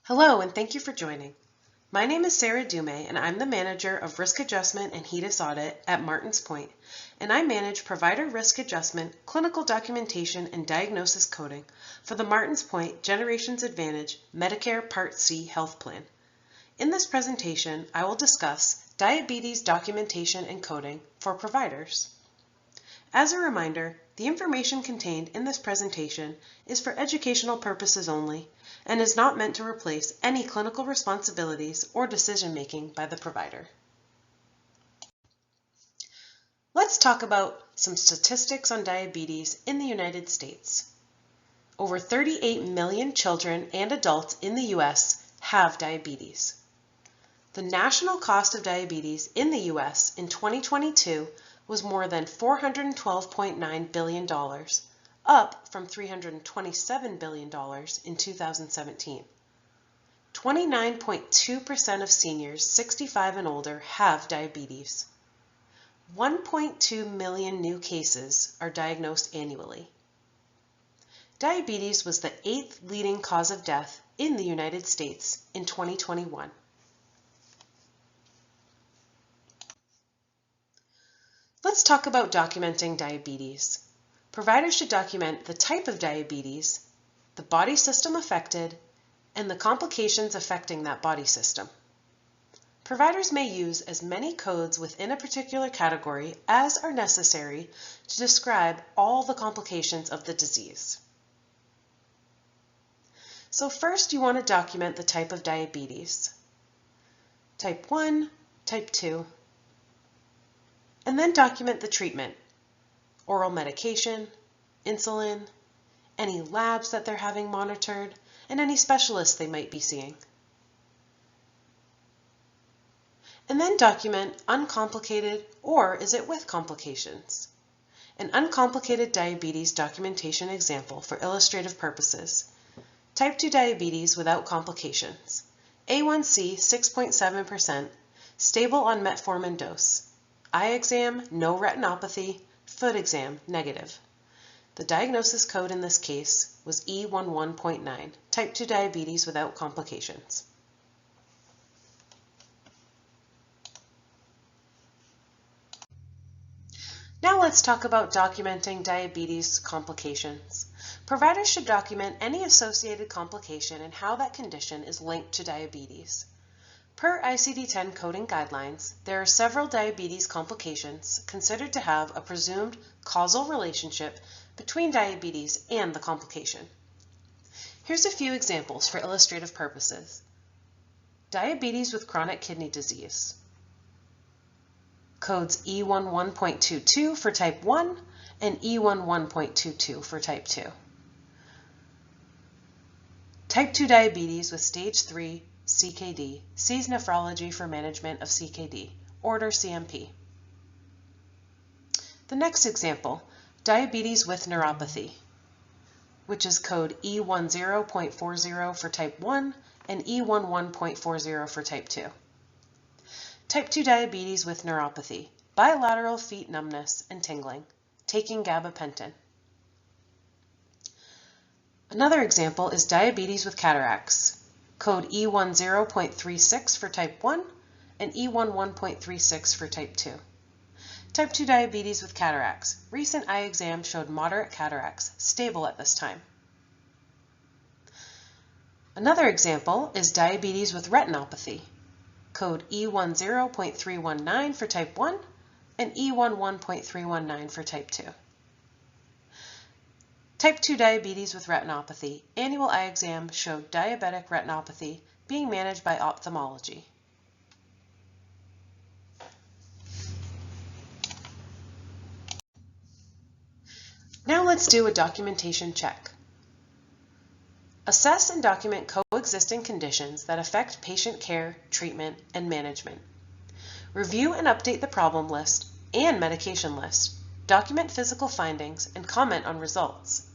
Hello, and thank you for joining. My name is Sarah Dumay, and I'm the manager of Risk Adjustment and HEDIS Audit at Martins Point, and I manage provider risk adjustment, clinical documentation, and diagnosis coding for the Martins Point Generations Advantage Medicare Part C Health Plan. In this presentation, I will discuss diabetes documentation and coding for providers. As a reminder, the information contained in this presentation is for educational purposes only and is not meant to replace any clinical responsibilities or decision-making by the provider. Let's talk about some statistics on diabetes in the United States. Over 38 million children and adults in the U.S. have diabetes. The national cost of diabetes in the U.S. in 2022 was more than $412.9 billion, up from $327 billion in 2017. 29.2% of seniors 65 and older have diabetes. 1.2 million new cases are diagnosed annually. Diabetes was the 8th leading cause of death in the United States in 2021. Let's talk about documenting diabetes. Providers should document the type of diabetes, the body system affected, and the complications affecting that body system. Providers may use as many codes within a particular category as are necessary to describe all the complications of the disease. So first you want to document the type of diabetes. Type 1, type 2, and then document the treatment, oral medication, insulin, any labs that they're having monitored, and any specialists they might be seeing. And then document uncomplicated or is it with complications. An uncomplicated diabetes documentation example for illustrative purposes. Type 2 diabetes without complications. A1C 6.7%, stable on metformin dose. Eye exam, no retinopathy, foot exam, negative. The diagnosis code in this case was E11.9, type 2 diabetes without complications. Now let's talk about documenting diabetes complications. Providers should document any associated complication and how that condition is linked to diabetes. Per ICD-10 coding guidelines, there are several diabetes complications considered to have a presumed causal relationship between diabetes and the complication. Here's a few examples for illustrative purposes. Diabetes with chronic kidney disease. Codes E11.22 for type 1 and E11.22 for type 2. Type 2 diabetes with stage 3 CKD, sees nephrology for management of CKD, order CMP. The next example, diabetes with neuropathy, which is code E10.40 for type 1 and E11.40 for type 2. Type 2 diabetes with neuropathy, bilateral feet numbness and tingling, taking gabapentin. Another example is diabetes with cataracts, code E10.36 for type 1 and E11.36 for type 2. Type 2 diabetes with cataracts. Recent eye exam showed moderate cataracts, stable at this time. Another example is diabetes with retinopathy, code E10.319 for type 1 and E11.319 for type 2. Type 2 diabetes with retinopathy. Annual eye exam showed diabetic retinopathy being managed by ophthalmology. Now let's do a documentation check. Assess and document coexisting conditions that affect patient care, treatment, and management. Review and update the problem list and medication list. Document physical findings and comment on results.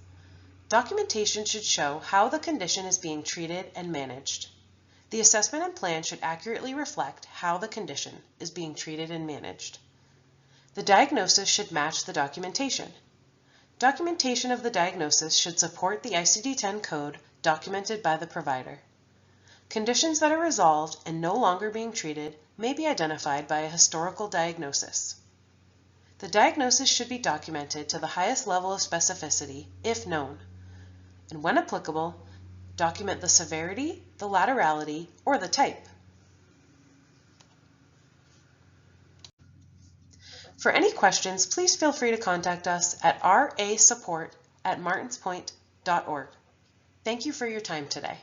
Documentation should show how the condition is being treated and managed. The assessment and plan should accurately reflect how the condition is being treated and managed. The diagnosis should match the documentation. Documentation of the diagnosis should support the ICD-10 code documented by the provider. Conditions that are resolved and no longer being treated may be identified by a historical diagnosis. The diagnosis should be documented to the highest level of specificity, if known, and when applicable, document the severity, the laterality, or the type. For any questions, please feel free to contact us at rasupport@martinspoint.org. Thank you for your time today.